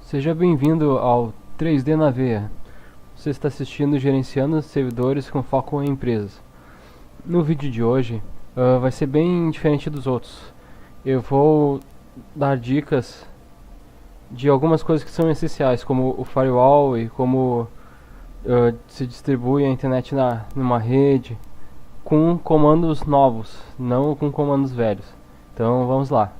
Seja bem-vindo ao 3D na Veia. Você está assistindo Gerenciando Servidores com Foco em Empresas. No vídeo de hoje, vai ser bem diferente dos outros. Eu vou dar dicas de algumas coisas que são essenciais, como o firewall e como se distribui a internet numa rede, com comandos novos, não com comandos velhos. Então vamos lá.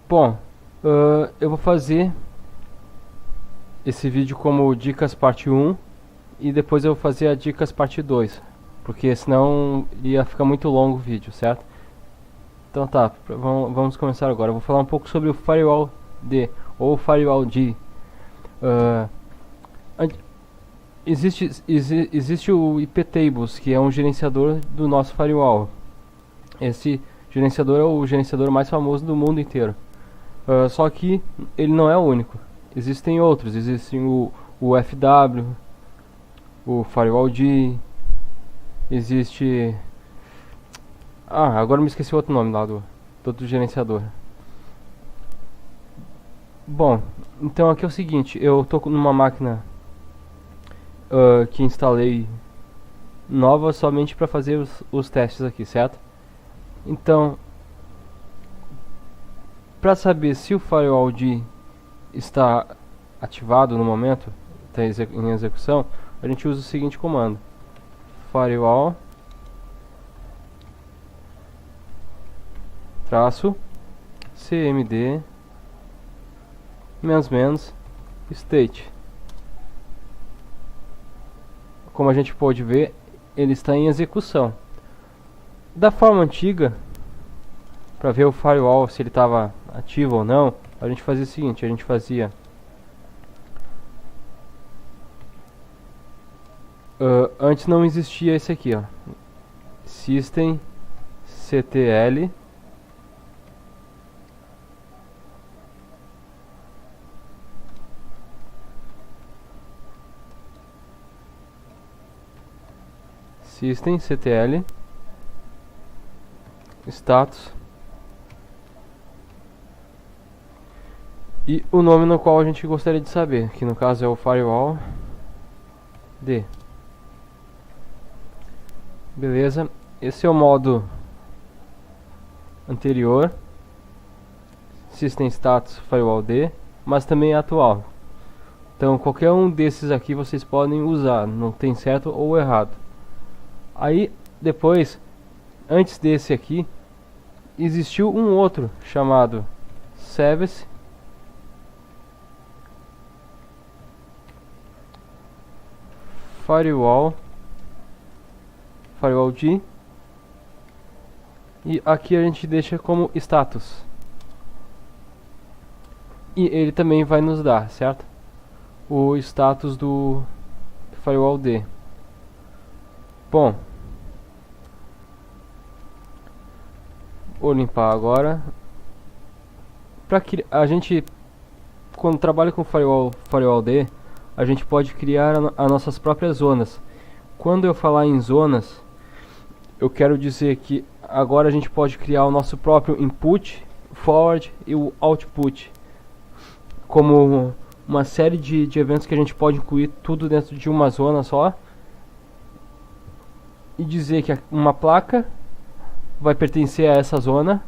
Bom, eu vou fazer esse vídeo como dicas parte 1 e depois eu vou fazer a dicas parte 2, porque senão ia ficar muito longo o vídeo, certo? Então tá, vamos começar agora. Eu vou falar um pouco sobre o Firewall D ou Firewall D. Uh, existe o iptables, que é um gerenciador do nosso firewall. Esse gerenciador é o gerenciador mais famoso do mundo inteiro. Só que ele não é o único. Existem outros. Existem o FW, o Firewall D. Existe... agora me esqueci o outro nome lá do outro gerenciador. Bom, então aqui é o seguinte. Eu tô numa máquina que instalei nova somente para fazer os testes aqui, certo? Então, para saber se o Firewall D está ativado no momento, está em execução, a gente usa o seguinte comando: firewall traço cmd state. Como a gente pode ver, ele está em execução. Da forma antiga, para ver o firewall se ele estava ativo ou não, a gente fazia o seguinte: a gente fazia antes não existia esse aqui, ó, systemctl status e o nome no qual a gente gostaria de saber, que no caso é o Firewall D. Beleza, esse é o modo anterior, System Status Firewall D, mas também é atual. Então qualquer um desses aqui vocês podem usar, não tem certo ou errado. Aí depois, antes desse aqui, existiu um outro chamado Service Firewall D, e aqui a gente deixa como status, e ele também vai nos dar, certo, o status do Firewall D. Bom, vou limpar agora. A gente, quando trabalha com Firewall D, a gente pode criar as nossas próprias zonas. Quando eu falar em zonas, eu quero dizer que agora a gente pode criar o nosso próprio input, forward e o output, como uma série de eventos que a gente pode incluir tudo dentro de uma zona só, e dizer que uma placa vai pertencer a essa zona,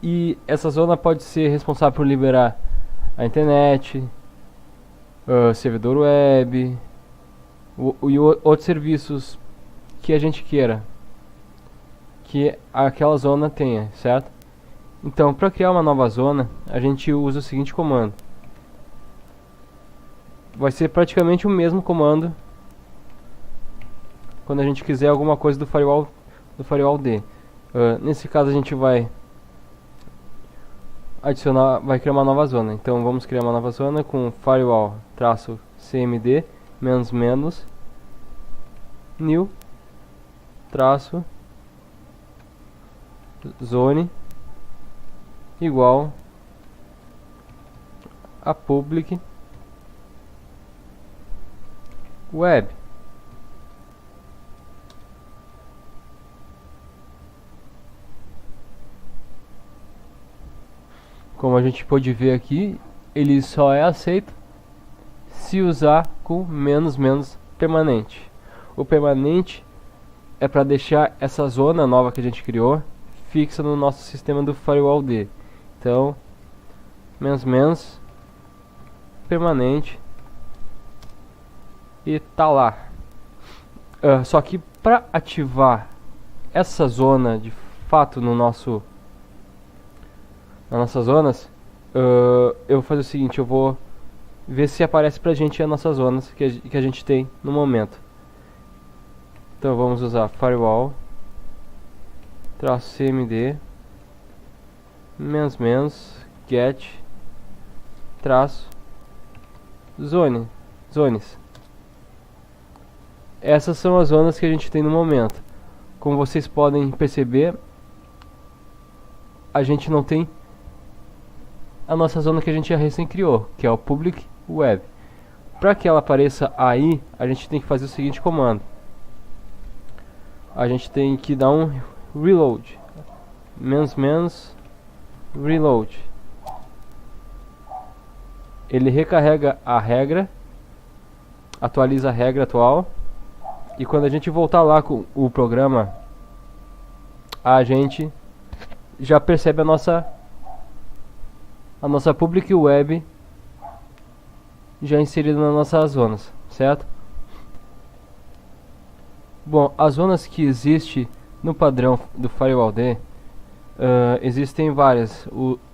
e essa zona pode ser responsável por liberar a internet, servidor web e outros serviços que a gente queira que aquela zona tenha, certo? Então, para criar uma nova zona, a gente usa o seguinte comando. Vai ser praticamente o mesmo comando quando a gente quiser alguma coisa do Firewall D. Nesse caso a gente vai criar uma nova zona. Então vamos criar uma nova zona com firewall-cmd menos menos new traço zone igual a public web. Como a gente pode ver aqui, ele só é aceito se usar com menos menos permanente. O permanente é para deixar essa zona nova que a gente criou fixa no nosso sistema do firewall D. Então, menos menos permanente e tá lá. Só que para ativar essa zona de fato no nosso nas nossas zonas, eu vou fazer o seguinte, eu vou ver se aparece pra gente as nossas zonas que a gente tem no momento. Então vamos usar firewall -cmd menos menos get traço zones. Essas são as zonas que a gente tem no momento. Como vocês podem perceber, a gente não tem a nossa zona que a gente já recém criou, que é o public web. Para que ela apareça aí, a gente tem que fazer o seguinte comando. A gente tem que dar um reload, menos menos reload. Ele recarrega a regra, atualiza a regra atual, e quando a gente voltar lá com o programa, a gente já percebe a nossa public web já inserida nas nossas zonas, certo? Bom, as zonas que existem no padrão do Firewall D, existem várias.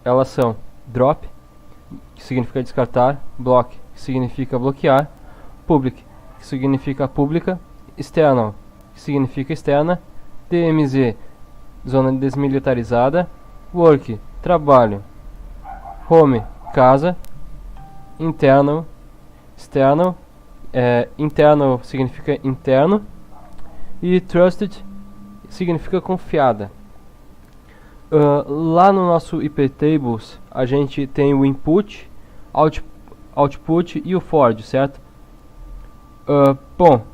Elas são drop, que significa descartar, block, que significa bloquear, public, que significa pública, external, que significa externa, DMZ, zona desmilitarizada, work, trabalho, home, casa, internal, external, internal significa interno, e trusted significa confiada. Lá no nosso IP tables a gente tem o input, output e o forward, certo? Bom,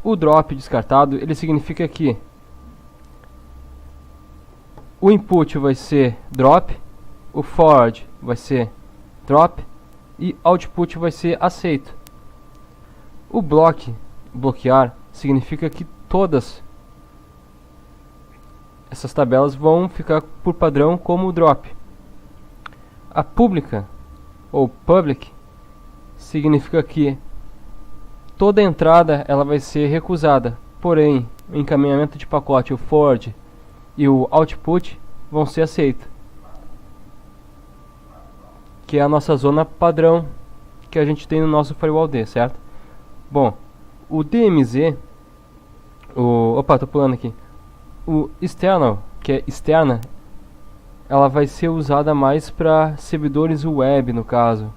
o drop descartado ele significa que o input vai ser drop, o forward vai ser drop e output vai ser aceito. O bloquear significa que todas essas tabelas vão ficar por padrão como drop. A pública ou public significa que toda entrada ela vai ser recusada, porém o encaminhamento de pacote, o forward e o output vão ser aceitos, que é a nossa zona padrão que a gente tem no nosso Firewall D, certo? Bom, o DMZ, tô pulando aqui. O external, que é externa, ela vai ser usada mais para servidores web, no caso,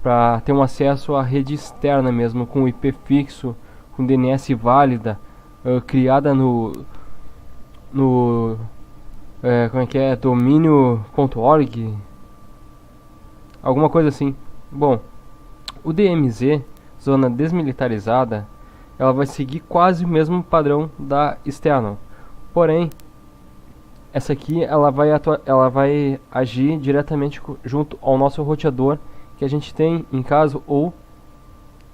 para ter um acesso à rede externa mesmo, com IP fixo, com DNS válida, criada no como é que é, domínio.org, alguma coisa assim. Bom, o DMZ, zona desmilitarizada, ela vai seguir quase o mesmo padrão da external. Porém, essa aqui ela vai agir diretamente junto ao nosso roteador que a gente tem em casa ou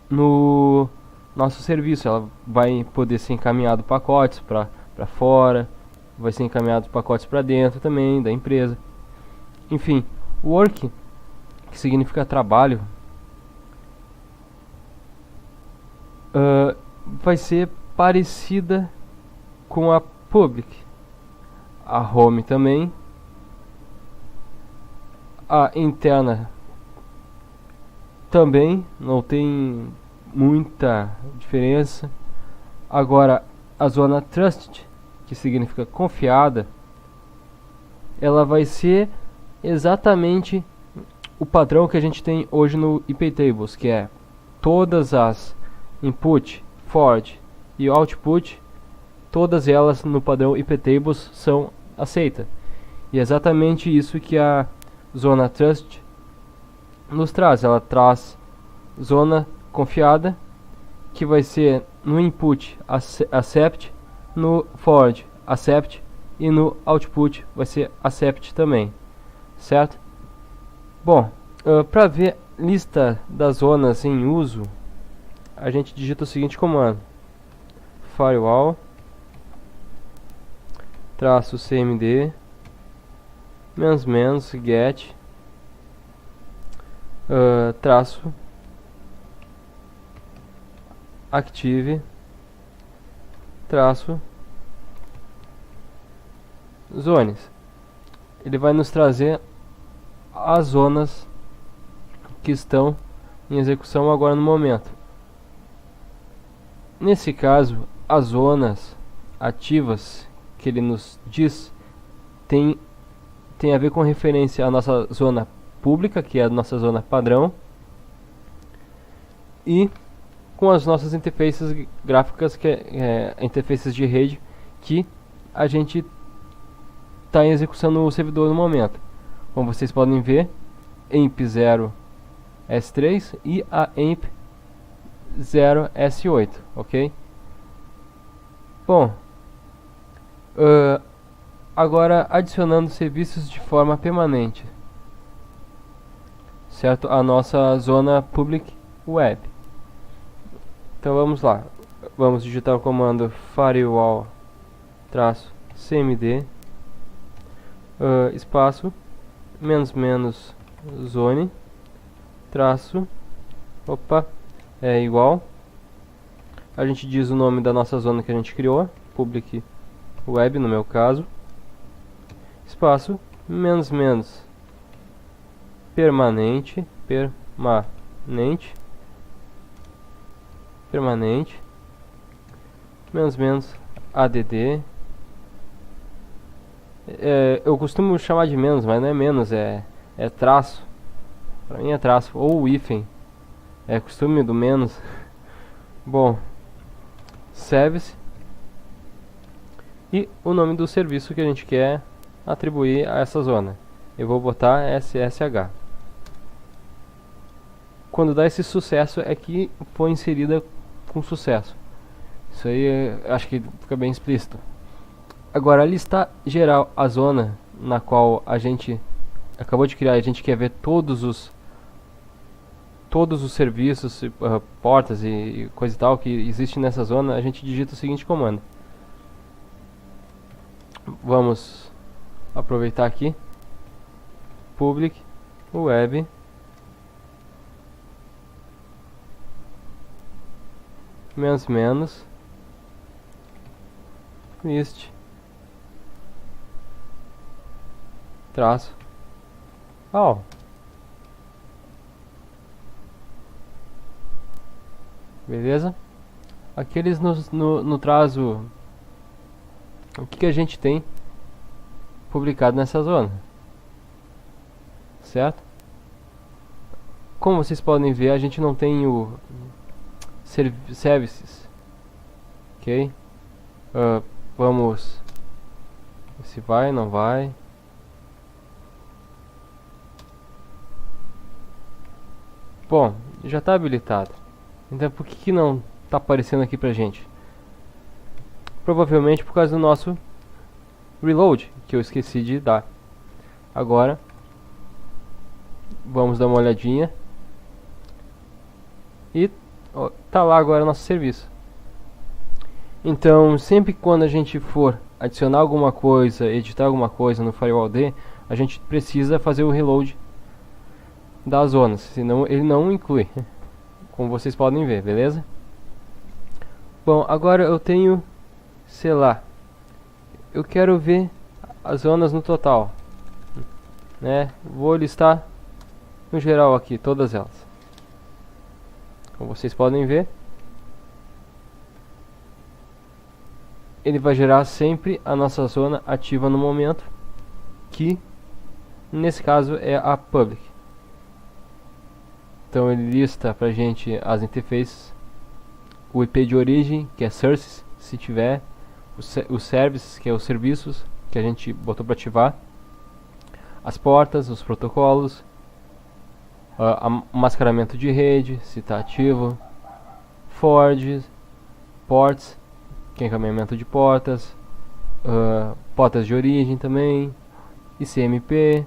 no nosso serviço. Ela vai poder ser encaminhado pacotes para fora, vai ser encaminhado pacotes para dentro também da empresa. Enfim, work, que significa trabalho, vai ser parecida com a public. A home também. A interna também, não tem muita diferença. Agora, a zona trusted, que significa confiada, ela vai ser exatamente o padrão que a gente tem hoje no IP tables, que é todas as input, forward e output, todas elas no padrão iptables são aceitas. E é exatamente isso que a zona trust nos traz. Ela traz zona confiada, que vai ser no input accept, no forward accept e no output vai ser accept também, certo? Bom, para ver lista das zonas em uso, a gente digita o seguinte comando: firewall -cmd -get traço active traço zones. Ele vai nos trazer as zonas que estão em execução agora no momento. Nesse caso, as zonas ativas que ele nos diz tem a ver com referência à nossa zona pública, que é a nossa zona padrão, e com as nossas interfaces gráficas, que interfaces de rede, que a gente está em execução no servidor no momento. Como vocês podem ver, EMP0 S3 e a EMP0 S8, ok? Bom, agora adicionando serviços de forma permanente, certo? A nossa zona public web. Então vamos lá, vamos digitar o comando firewall-cmd espaço --zone traço é igual, a gente diz o nome da nossa zona que a gente criou, public web no meu caso, espaço permanente add. Eu costumo chamar de menos, mas não é menos, é traço. Pra mim é traço, ou hífen. É costume do menos. Bom, service e o nome do serviço que a gente quer atribuir a essa zona. Eu vou botar SSH. Quando dá esse sucesso é que foi inserida com sucesso. Isso aí acho que fica bem explícito. Agora, listar geral a zona na qual a gente acabou de criar, a gente quer ver todos os serviços, portas e coisa e tal que existe nessa zona, a gente digita o seguinte comando. Vamos aproveitar aqui, public web list traço all. Beleza? Aqui eles no traz o que a gente tem publicado nessa zona, certo? Como vocês podem ver, a gente não tem o services, ok? Vamos se vai, não vai. Bom, já está habilitado. Então por que não está aparecendo aqui pra gente? Provavelmente por causa do nosso reload, que eu esqueci de dar. Agora vamos dar uma olhadinha. E tá lá agora nosso serviço. Então sempre quando a gente for adicionar alguma coisa, editar alguma coisa no FirewallD, a gente precisa fazer o reload das zonas, senão ele não inclui, como vocês podem ver, beleza? Bom, agora eu tenho, sei lá, eu quero ver as zonas no total, né? Vou listar no geral aqui, todas elas. Como vocês podem ver, ele vai gerar sempre a nossa zona ativa no momento, que nesse caso é a public. Então ele lista pra gente as interfaces o IP de origem, que é sources, se tiver, os services, que é os serviços que a gente botou para ativar, as portas, os protocolos, o mascaramento de rede, se está ativo, forges, ports, que é encaminhamento de portas, portas de origem também, ICMP,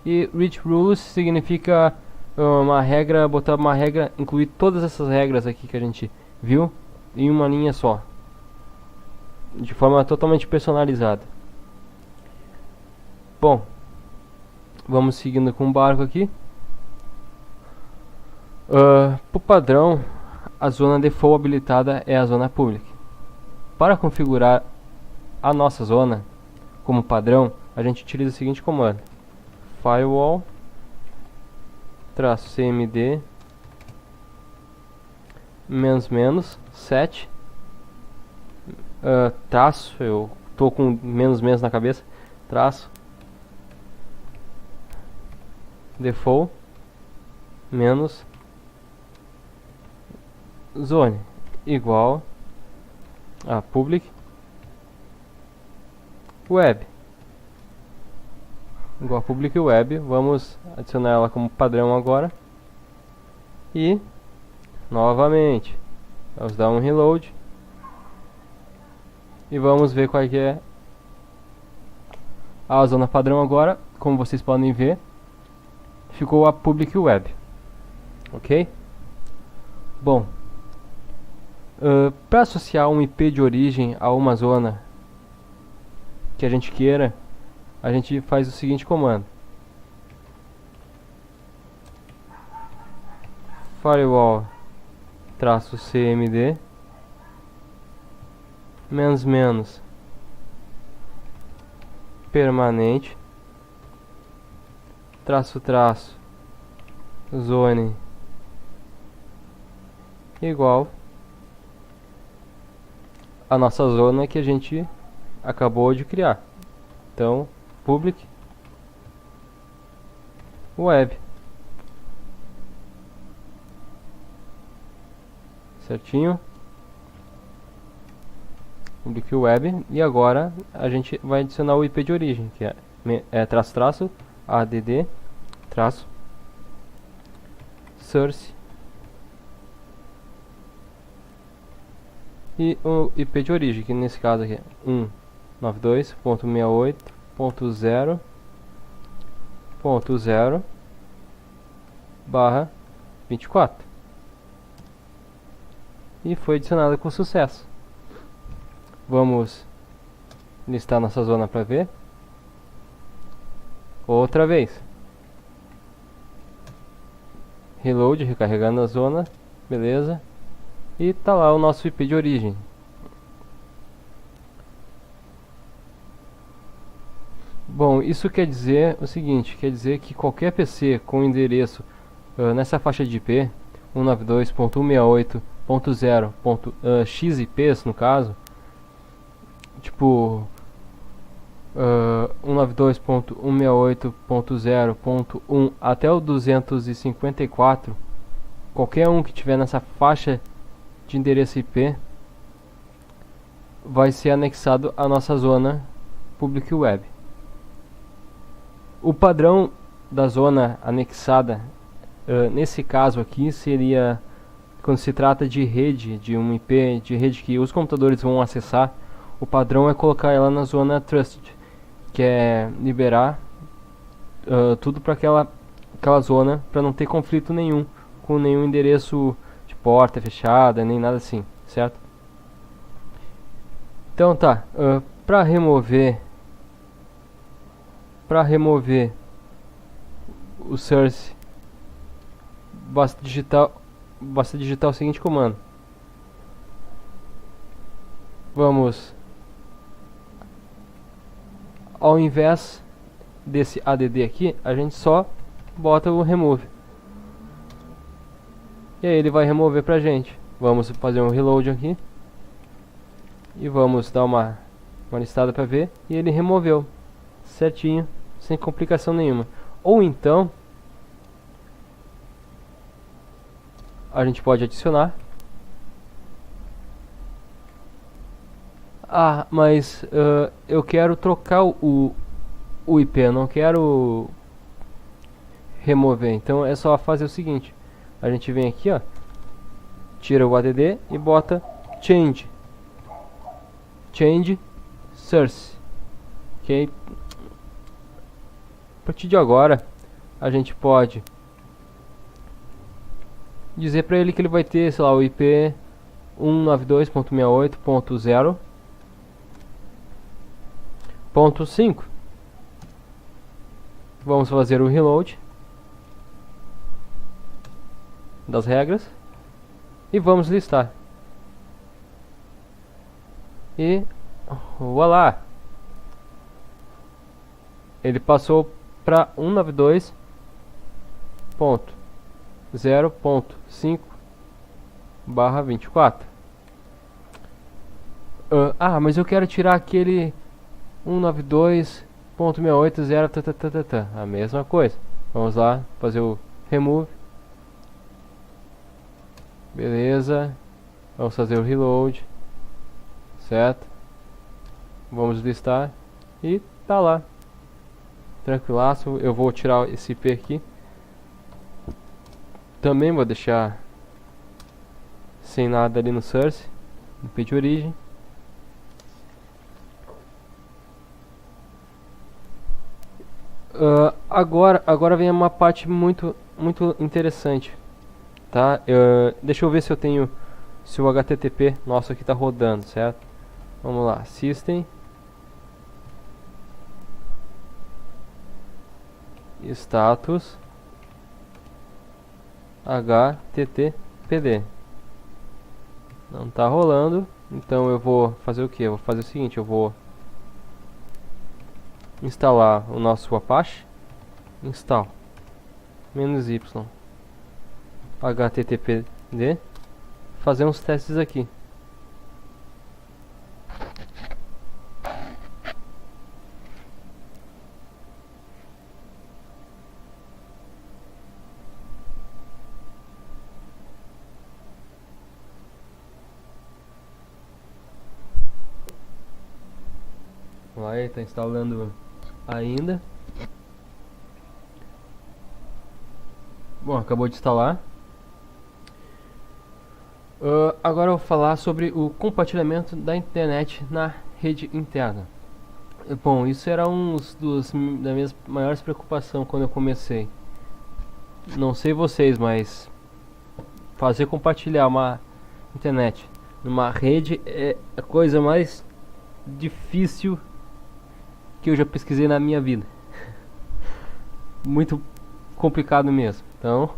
e reach rules significa uma regra, botar uma regra, incluir todas essas regras aqui que a gente viu em uma linha só, de forma totalmente personalizada. Bom, vamos seguindo com o barco aqui. Por padrão, a zona default habilitada é a zona public. Para configurar a nossa zona como padrão, a gente utiliza o seguinte comando: firewall -cmd -set traço, eu tô com menos na cabeça, traço default menos zone igual a public web, igual a public web. Vamos adicionar ela como padrão agora e novamente vamos dar um reload e vamos ver qual que é a zona padrão agora. Como vocês podem ver, ficou a public web, ok? Bom, para associar um IP de origem a uma zona que a gente queira, a gente faz o seguinte comando: firewall -cmd permanente zone igual a nossa zona que a gente acabou de criar. Então, public web, certinho, public web. E agora a gente vai adicionar o IP de origem, que é traço add traço source e o IP de origem, que nesse caso aqui é 192.168.0.0/24 e foi adicionado com sucesso. Vamos listar nossa zona para ver outra vez. Reload, recarregando a zona, beleza. E tá lá o nosso IP de origem. Bom, isso quer dizer o seguinte, quer dizer que qualquer PC com endereço nessa faixa de IP, 192.168.0.xIPs no caso, tipo 192.168.0.1 até o 254, qualquer um que tiver nessa faixa de endereço IP vai ser anexado à nossa zona public web. O padrão da zona anexada nesse caso aqui seria quando se trata de rede, de um IP de rede que os computadores vão acessar. O padrão é colocar ela na zona trusted, que é liberar tudo para aquela zona, para não ter conflito nenhum com nenhum endereço de porta fechada, nem nada assim, certo? Então tá, para remover o source, basta digitar o seguinte comando: vamos, ao invés desse add aqui, a gente só bota o remove e aí ele vai remover pra gente. Vamos fazer um reload aqui e vamos dar uma listada para ver, e ele removeu certinho, sem complicação nenhuma. Ou então a gente pode adicionar Ah, mas eu quero trocar o IP, eu não quero remover. Então é só fazer o seguinte: a gente vem aqui, ó, tira o add e bota change source. Ok? A partir de agora, a gente pode dizer para ele que ele vai ter, sei lá, o IP 192.68.0.5. Vamos fazer o reload das regras e vamos listar. E voilá! Ele passou para 192.0.5/24. Mas eu quero tirar aquele 192.680. A mesma coisa. Vamos lá, fazer o remove. Beleza. Vamos fazer o reload. Certo? Vamos listar. E tá lá. Tranquilaço. Eu vou tirar esse IP aqui. Também vou deixar sem nada ali no source. No IP de origem. Agora vem uma parte muito interessante, tá? Deixa eu ver se eu tenho, se o HTTP nosso aqui tá rodando, certo? Vamos lá, system status HTTPD. Não tá rolando, então eu vou fazer o que? Eu vou fazer o seguinte, eu vou instalar o nosso Apache. Install -y HTTPD. Fazer uns testes aqui. Vamos lá, ele está instalando ainda. Bom, acabou de instalar. Agora eu vou falar sobre o compartilhamento da internet na rede interna. Bom, isso era das minhas maiores preocupações quando eu comecei. Não sei vocês, mas fazer compartilhar uma internet numa rede é a coisa mais difícil que eu já pesquisei na minha vida. Muito complicado mesmo. Então,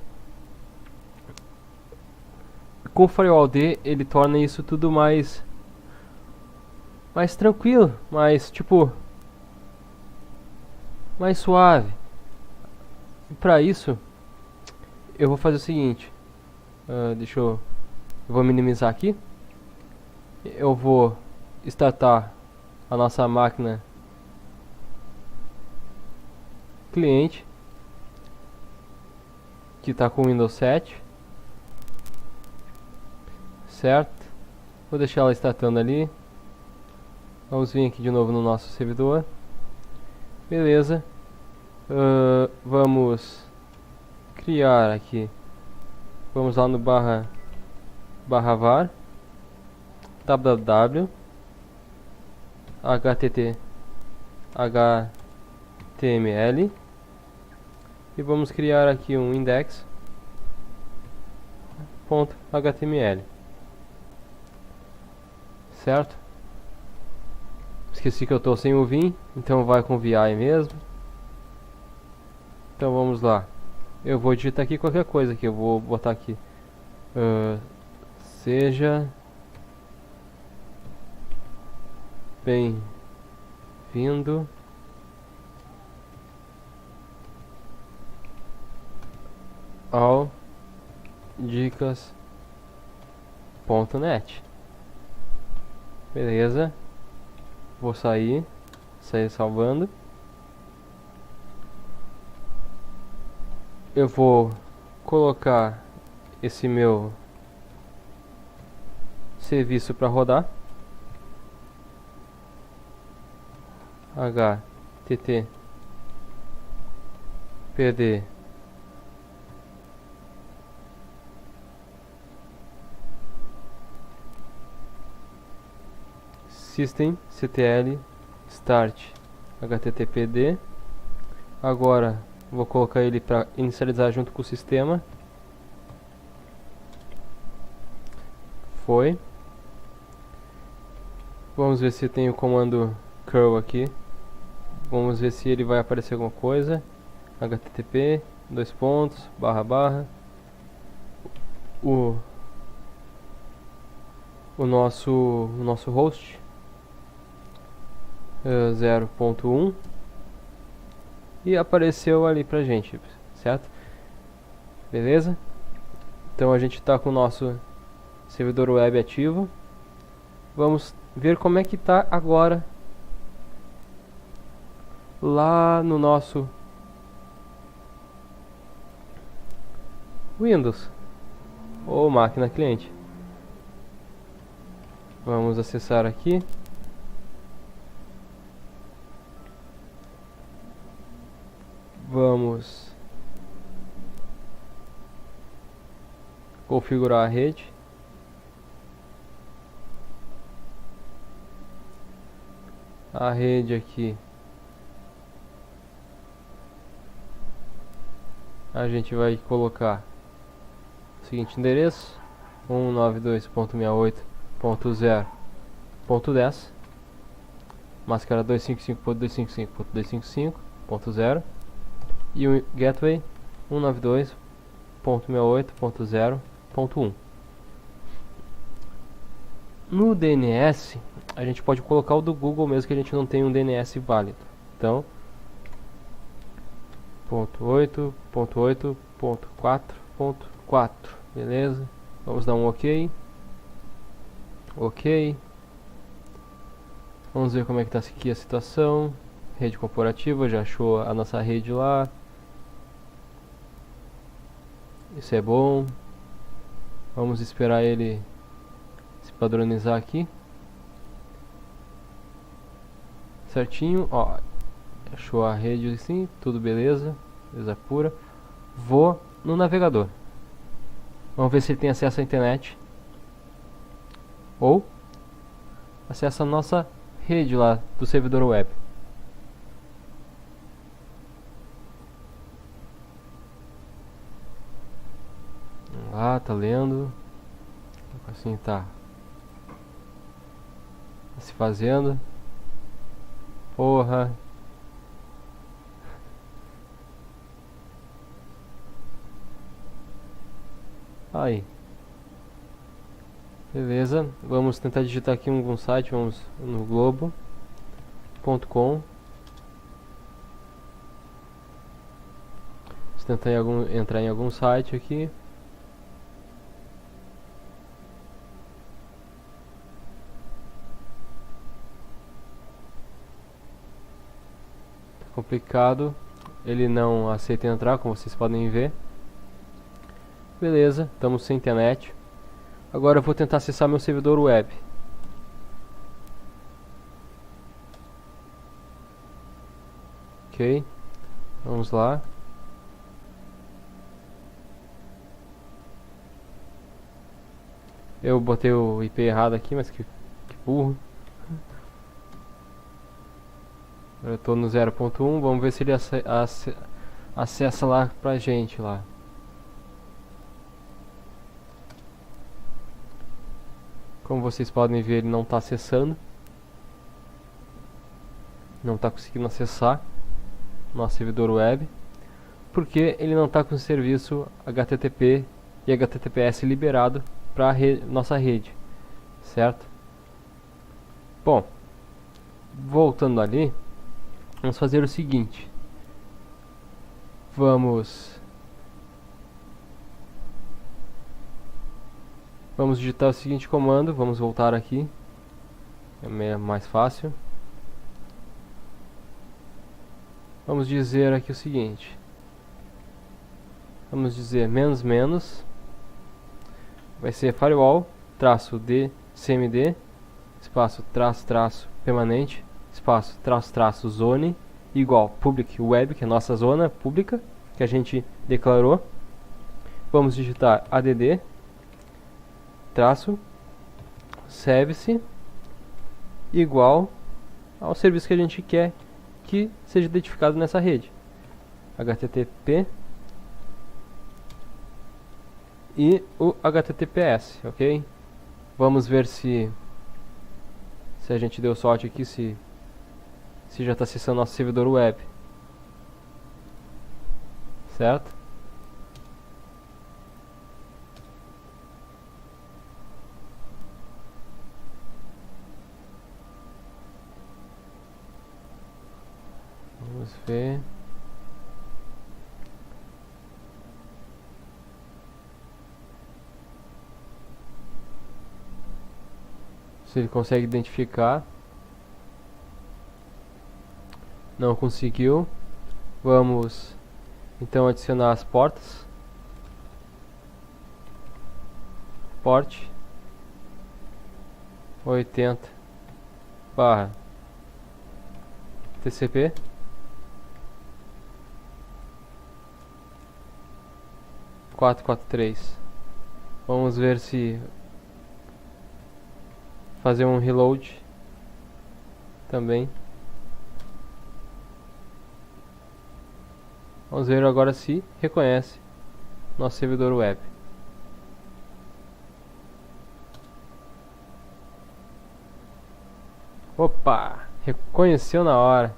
com o FirewallD ele torna isso tudo mais tranquilo, mais mais suave. E para isso eu vou fazer o seguinte, eu vou minimizar aqui. Eu vou startar a nossa máquina cliente que está com Windows 7, certo? Vou deixar ela startando ali. Vamos vir aqui de novo no nosso servidor. Beleza. Vamos criar aqui. Vamos lá no /var www html e vamos criar aqui um index.html, certo? Esqueci que eu estou sem o vim, então vai com vi mesmo. Então vamos lá. Eu vou digitar aqui qualquer coisa aqui. Eu vou botar aqui seja bem-vindo ao dicas.net. Beleza. Vou sair salvando. Eu vou colocar esse meu serviço para rodar. httpd systemctl start httpd. Agora vou colocar ele para inicializar junto com o sistema. Foi. Vamos ver se tem o comando curl aqui. Vamos ver se ele vai aparecer alguma coisa. http o nosso host 0.1 e apareceu ali pra gente, certo? Beleza? Então a gente está com o nosso servidor web ativo. Vamos ver como é que tá agora lá no nosso Windows ou máquina cliente. Vamos acessar aqui. Vamos configurar a rede. A rede aqui a gente vai colocar o seguinte endereço: 192.68.0.10, máscara 255.255.255.0 e o gateway 192.68.0.1. No DNS a gente pode colocar o do Google mesmo que a gente não tem um DNS válido. Então, .8.8.4.4, beleza? Vamos dar um OK. OK. Vamos ver como é que tá aqui a situação. Rede corporativa, já achou a nossa rede lá. Isso é bom. Vamos esperar ele se padronizar aqui. Certinho, ó. Achou a rede assim, tudo beleza. Beleza pura. Vou no navegador. Vamos ver se ele tem acesso à internet. Ou acesso à nossa rede lá do servidor web. Ah, tá lendo. Assim tá se fazendo. Porra. Aí. Beleza. Vamos tentar digitar aqui algum site. Vamos no globo.com. Vamos tentar entrar em algum site aqui. Complicado, ele não aceita entrar, como vocês podem ver. Beleza, estamos sem internet. Agora eu vou tentar acessar meu servidor web. Ok, vamos lá. Eu botei o IP errado aqui, mas que burro. Eu tô no 0.1, vamos ver se ele acessa lá pra gente lá. Como vocês podem ver, ele não está acessando. Não está conseguindo acessar nosso servidor web, porque ele não está com o serviço HTTP e HTTPS liberado para nossa rede, certo? Bom, voltando ali, vamos fazer o seguinte. Vamos digitar o seguinte comando. Vamos voltar aqui, é mais fácil. Vamos dizer aqui o seguinte. Vamos dizer menos vai ser firewall -d cmd espaço -- permanente espaço, traço, traço, zone, igual public web, que é a nossa zona pública, que a gente declarou. Vamos digitar add, traço, service, igual ao serviço que a gente quer que seja identificado nessa rede. HTTP e o HTTPS, ok? Vamos ver se a gente deu sorte aqui, se já está acessando nosso servidor web, certo? Vamos ver. Se ele consegue identificar. Não conseguiu. Vamos então adicionar as portas. Port 80 barra TCP 443. Vamos ver se fazer um reload também. Vamos ver agora se reconhece nosso servidor web. Opa! Reconheceu na hora.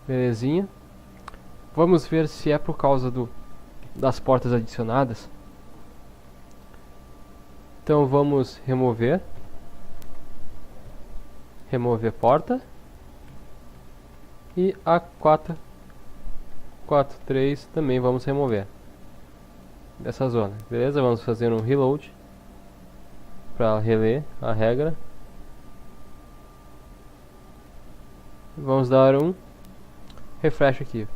Belezinha. Vamos ver se é por causa das portas adicionadas. Então vamos remover porta e a 443 também vamos remover dessa zona, beleza? Vamos fazer um reload para reler a regra. Vamos dar um refresh aqui.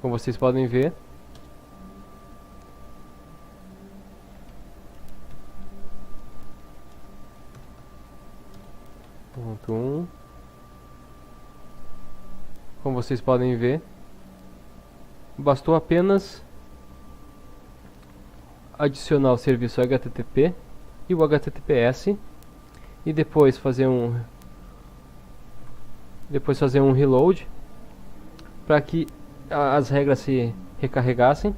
Como vocês podem ver, ponto 1. Como vocês podem ver, bastou apenas adicionar o serviço HTTP e o HTTPS e depois fazer um reload para que as regras se recarregassem,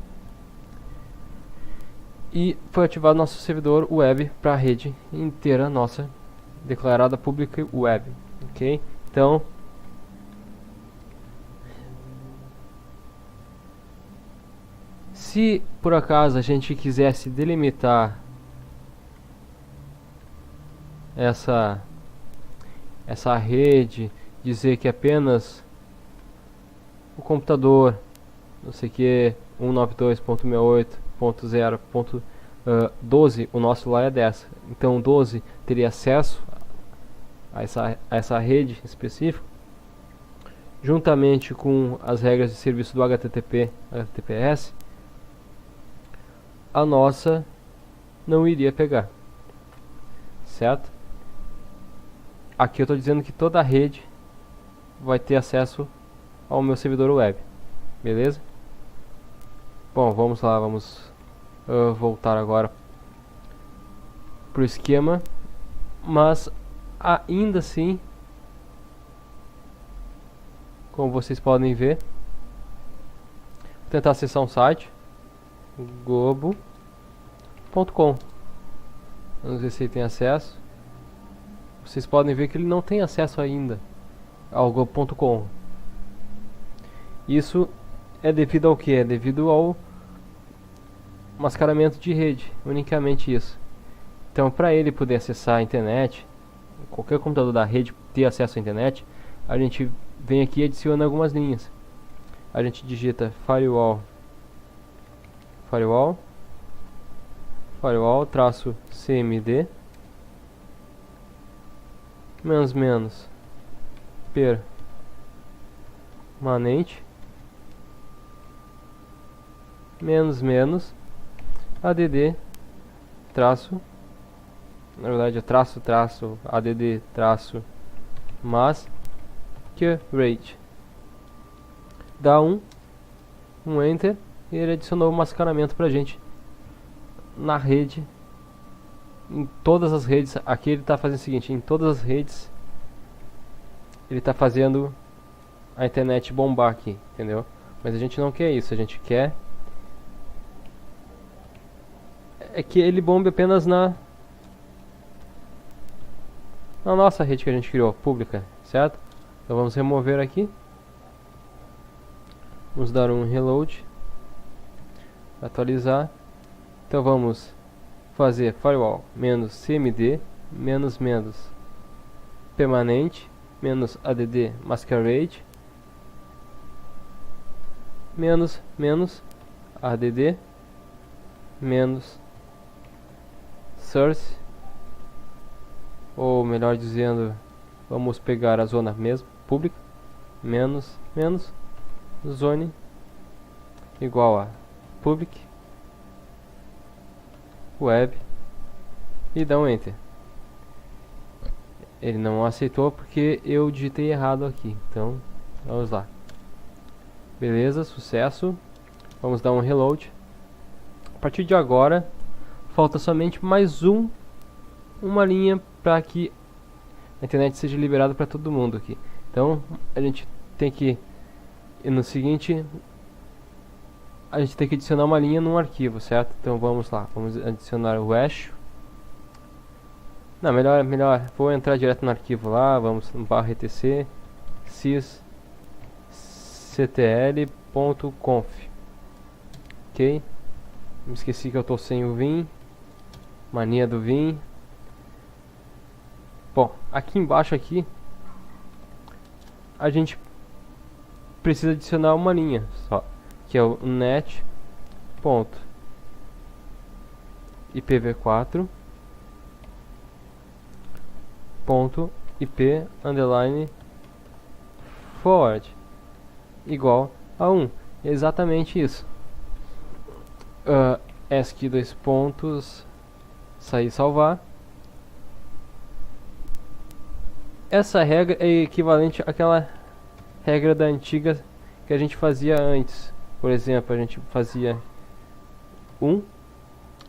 e foi ativado nosso servidor web para a rede inteira nossa declarada pública web, ok? Então se por acaso a gente quisesse delimitar essa rede, dizer que apenas o computador, não sei que, 192.68.0.12, o nosso lá é 10. Então 12 teria acesso a essa rede específica, juntamente com as regras de serviço do HTTP, HTTPS, a nossa não iria pegar, certo? Aqui eu estou dizendo que toda a rede vai ter acesso ao meu servidor web, beleza? Bom, vamos lá, vamos voltar agora para o esquema, mas ainda assim, como vocês podem ver, vou tentar acessar um site, globo.com. Vamos ver se ele tem acesso. Vocês podem ver que ele não tem acesso ainda ao globo.com. Isso é devido ao que? É devido ao mascaramento de rede, unicamente isso. Então, para ele poder acessar a internet, qualquer computador da rede ter acesso à internet, a gente vem aqui e adiciona algumas linhas. A gente digita firewall traço cmd menos permanente menos add traço na verdade é traço, traço, add, traço, masquerade. Dá um enter e ele adicionou o mascaramento pra gente na rede, em todas as redes. Aqui ele está fazendo o seguinte, em todas as redes ele está fazendo a internet bombar aqui, entendeu? Mas a gente não quer isso, a gente quer que ele bombe apenas na nossa rede que a gente criou, pública, certo? Então vamos remover aqui, vamos dar um reload, atualizar. Então vamos fazer firewall menos cmd menos permanente menos add masquerade menos add menos source, ou melhor dizendo, vamos pegar a zona mesmo, pública, menos zone igual a public web e dá um enter. Ele não aceitou porque eu digitei errado aqui, então vamos lá. Beleza, sucesso. Vamos dar um reload. A partir de agora falta somente mais uma linha para que a internet seja liberada para todo mundo aqui. Então a gente tem que no seguinte, a gente tem que adicionar uma linha num arquivo, certo? Então vamos lá, vamos adicionar o hash. Não, melhor, vou entrar direto no arquivo lá, vamos no /etc sysctl.conf. Ok? Me esqueci que eu tô sem o Vim. Mania do Vim. Bom, aqui embaixo aqui a gente precisa adicionar uma linha só, que é o net.ipv4.ip_forward igual a 1. É exatamente isso. ESC dois pontos, sair e salvar. Essa regra é equivalente àquela regra da antiga que a gente fazia antes. Por exemplo, a gente fazia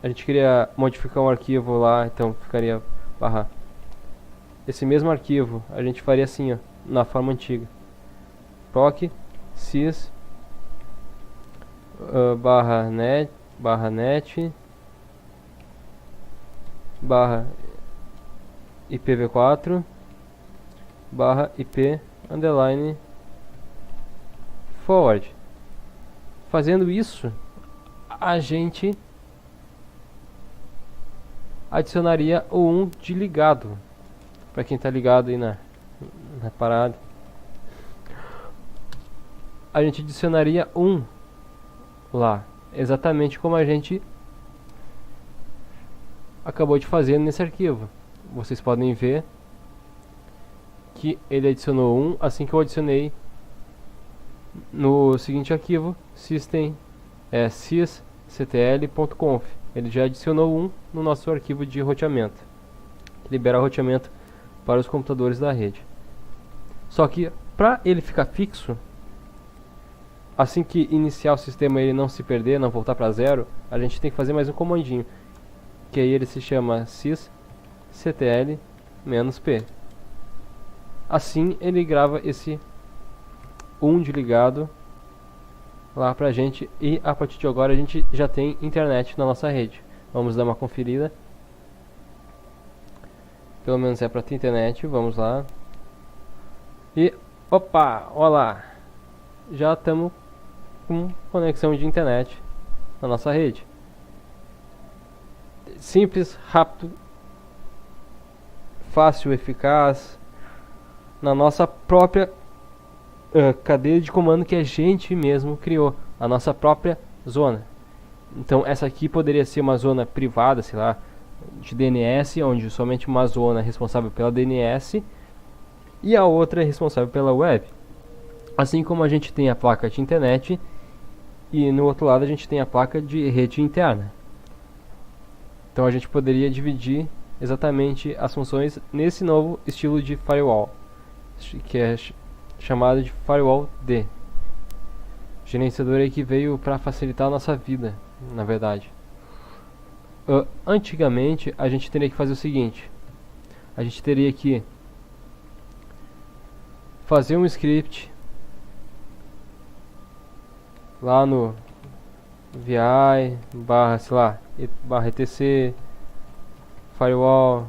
a gente queria modificar um arquivo lá, então ficaria barra. Esse mesmo arquivo a gente faria assim, ó, na forma antiga. Proc sys /net /ipv4 /ip_forward. Fazendo isso, a gente adicionaria o 1 de ligado. Para quem está ligado aí na parada, a gente adicionaria 1 lá, exatamente como a gente acabou de fazer nesse arquivo. Vocês podem ver que ele adicionou 1 assim que eu adicionei no seguinte arquivo, sysctl.conf. Ele já adicionou 1 no nosso arquivo de roteamento, que libera o roteamento para os computadores da rede. Só que para ele ficar fixo, assim que iniciar o sistema, ele não se perder, não voltar para zero, a gente tem que fazer mais um comandinho, que aí ele se chama sysctl-p. Assim ele grava esse 1 de ligado lá pra gente, e a partir de agora a gente já tem internet na nossa rede. Vamos dar uma conferida. Pelo menos é para ter internet, vamos lá. E opa, olha lá, já estamos com conexão de internet na nossa rede. Simples, rápido, fácil, eficaz, na nossa própria cadeia de comando que a gente mesmo criou, a nossa própria zona. Então essa aqui poderia ser uma zona privada, sei lá, de DNS, onde somente uma zona é responsável pela DNS e a outra é responsável pela web. Assim como a gente tem a placa de internet e no outro lado a gente tem a placa de rede interna. Então a gente poderia dividir exatamente as funções nesse novo estilo de firewall, que é chamado de Firewall D. Gerenciador aí que veio para facilitar a nossa vida, na verdade. Antigamente a gente teria que fazer o seguinte: a gente teria que fazer um script lá no vi barra, sei lá, barra etc firewall,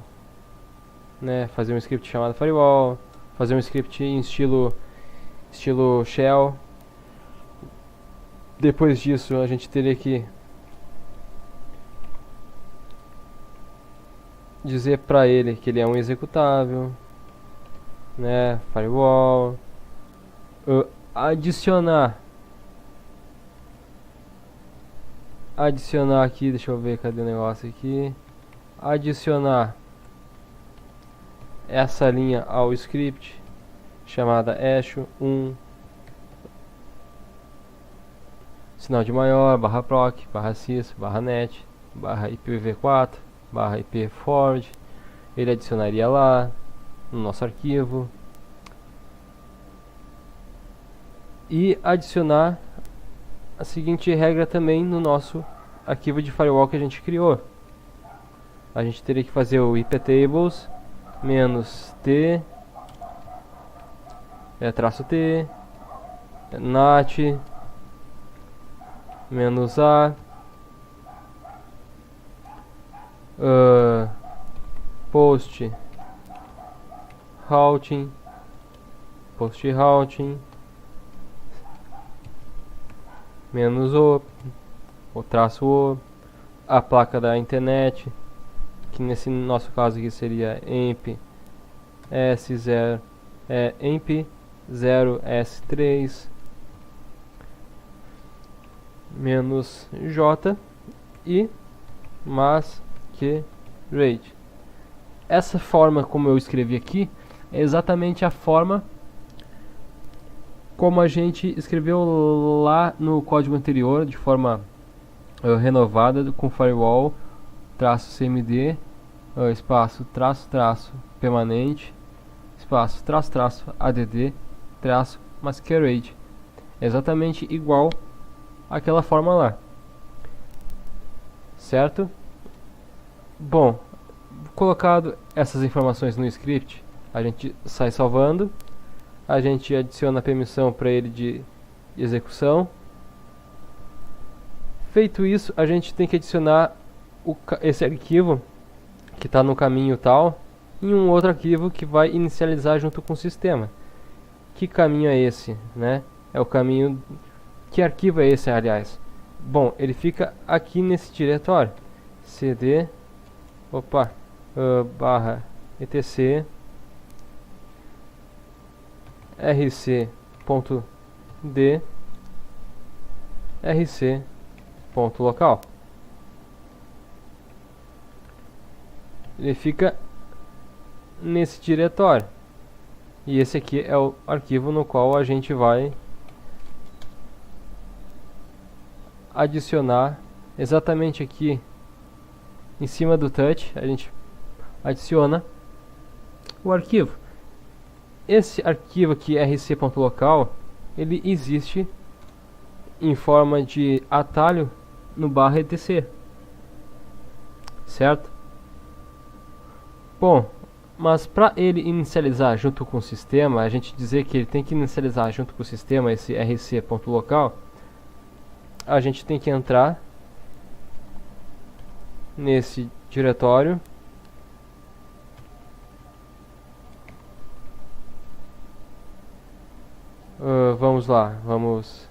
né, fazer um script chamado firewall, fazer um script em estilo shell. Depois disso a gente teria que dizer para ele que ele é um executável, né, firewall, adicionar aqui, deixa eu ver, cadê o negócio aqui, adicionar essa linha ao script chamada echo1 sinal de maior, barra proc, barra sys, barra net, barra IPv4, barra IP forward. Ele adicionaria lá no nosso arquivo e adicionar a seguinte regra também no nosso arquivo de firewall que a gente criou. A gente teria que fazer o iptables menos t traço t nat menos a post routing menos o traço o, a placa da internet, que nesse nosso caso aqui seria emp s0 emp 0s3 menos j e masquerade. Essa forma como eu escrevi aqui é exatamente a forma como a gente escreveu lá no código anterior, de forma renovada, com firewall traço cmd espaço traço permanente espaço traço add traço masquerade. É exatamente igual àquela forma lá, certo? Bom, colocado essas informações no script, a gente sai salvando, a gente adiciona a permissão para ele de execução. Feito isso, a gente tem que adicionar esse arquivo que está no caminho tal em um outro arquivo que vai inicializar junto com o sistema. Que caminho é esse, né? É o caminho... Que arquivo é esse, aliás? Bom, ele fica aqui nesse diretório. cd barra etc rc.d rc.local. Ele fica nesse diretório. E esse aqui é o arquivo no qual a gente vai adicionar exatamente aqui em cima do touch. A gente adiciona o arquivo. Esse arquivo aqui, rc.local, ele existe em forma de atalho no barra etc, certo? Bom, mas para ele inicializar junto com o sistema, a gente dizer que ele tem que inicializar junto com o sistema esse rc.local, a gente tem que entrar nesse diretório vamos lá, vamos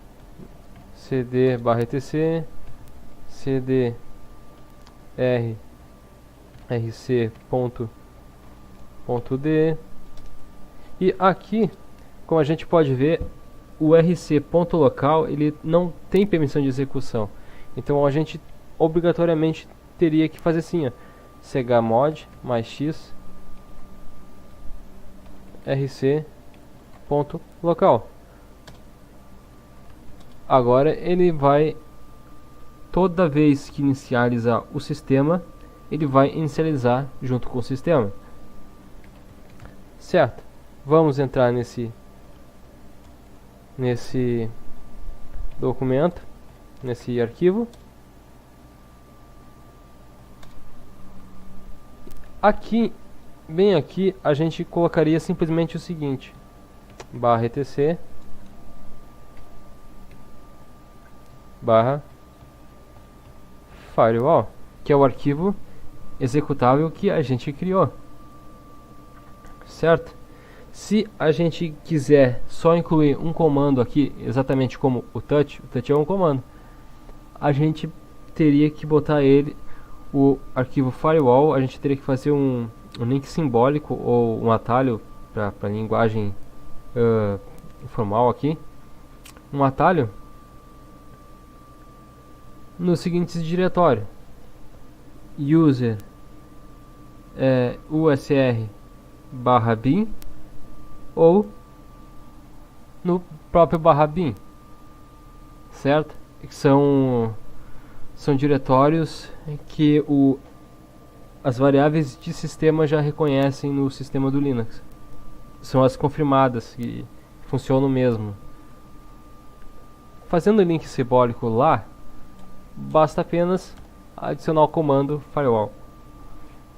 cd barra etc cd rc.d e aqui, como a gente pode ver, o rc.local ele não tem permissão de execução, então a gente obrigatoriamente teria que fazer assim, ó, chmod mais x rc.local. Agora ele vai, toda vez que inicializar o sistema, ele vai inicializar junto com o sistema. Certo? Vamos entrar nesse documento, nesse arquivo. Aqui, bem aqui, a gente colocaria simplesmente o seguinte: /etc /firewall, que é o arquivo executável que a gente criou, certo? Se a gente quiser só incluir um comando aqui, exatamente como o touch é um comando, a gente teria que botar ele, o arquivo firewall, a gente teria que fazer um link simbólico ou um atalho para linguagem informal aqui, um atalho nos seguintes diretórios: user usr/bin ou no próprio /bin, certo? São diretórios que as variáveis de sistema já reconhecem no sistema do Linux. São as confirmadas que funcionam mesmo. Fazendo o link simbólico lá, basta apenas adicionar o comando firewall,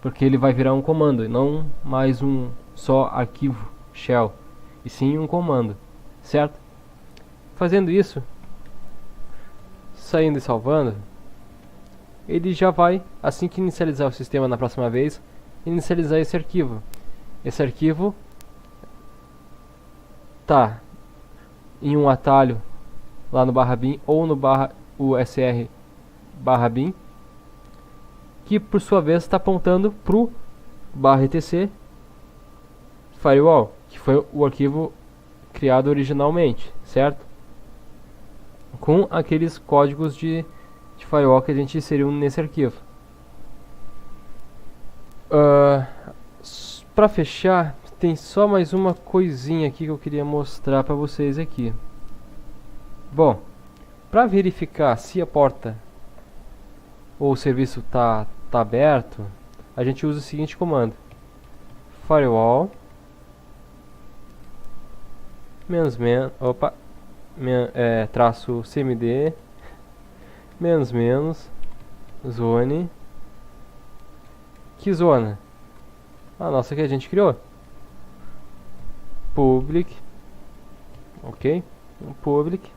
porque ele vai virar um comando e não mais um só arquivo shell, e sim um comando, certo? Fazendo isso, saindo e salvando, ele já vai, assim que inicializar o sistema na próxima vez, inicializar esse arquivo. Esse arquivo tá em um atalho lá no /bin ou no /usr/bin, que por sua vez está apontando pro /etc firewall, que foi o arquivo criado originalmente, certo? Com aqueles códigos de firewall que a gente inseriu nesse arquivo. Para fechar, tem só mais uma coisinha aqui que eu queria mostrar para vocês aqui. Bom, para verificar se a porta ou o serviço tá aberto, a gente usa o seguinte comando: firewall traço cmd zone. Que zona? A nossa que a gente criou. Public, ok? Public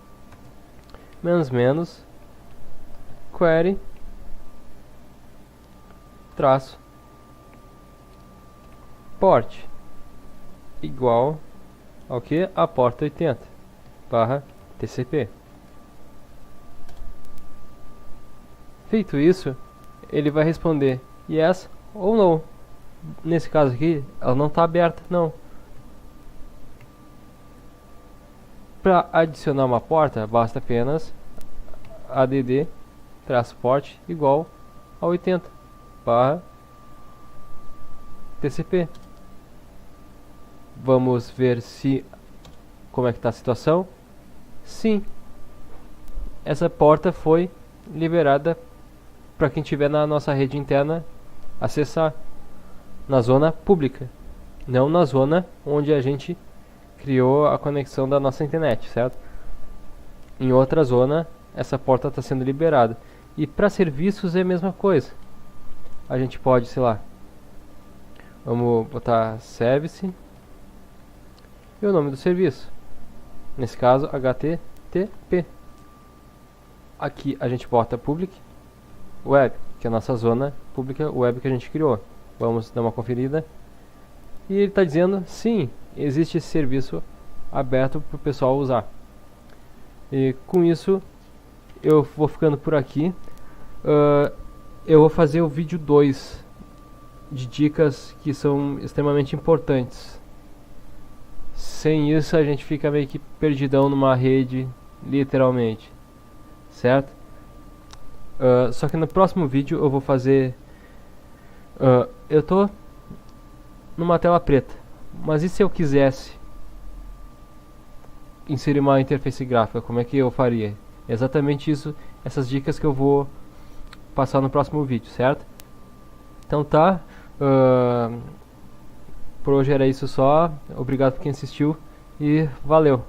query traço port igual ao que? A porta 80 /tcp. Feito isso, ele vai responder yes ou no. Nesse caso aqui, ela não está aberta, não. Para adicionar uma porta, basta apenas add-port igual a 80 /tcp. Vamos ver como é que está a situação. Sim, essa porta foi liberada para quem tiver na nossa rede interna acessar, na zona pública, não na zona onde a gente criou a conexão da nossa internet, certo? Em outra zona, essa porta está sendo liberada. E para serviços é a mesma coisa. A gente pode, sei lá, vamos botar service e o nome do serviço, nesse caso HTTP. Aqui a gente bota public web, que é a nossa zona pública web que a gente criou. Vamos dar uma conferida. E ele está dizendo, sim, existe esse serviço aberto para o pessoal usar. E com isso, eu vou ficando por aqui. Eu vou fazer o vídeo 2 de dicas que são extremamente importantes. Sem isso, a gente fica meio que perdidão numa rede, literalmente. Certo? Só que no próximo vídeo eu vou fazer... eu tô numa tela preta, mas e se eu quisesse inserir uma interface gráfica, como é que eu faria? Exatamente isso, essas dicas que eu vou passar no próximo vídeo, certo? Então tá, por hoje era isso só. Obrigado por quem assistiu e valeu!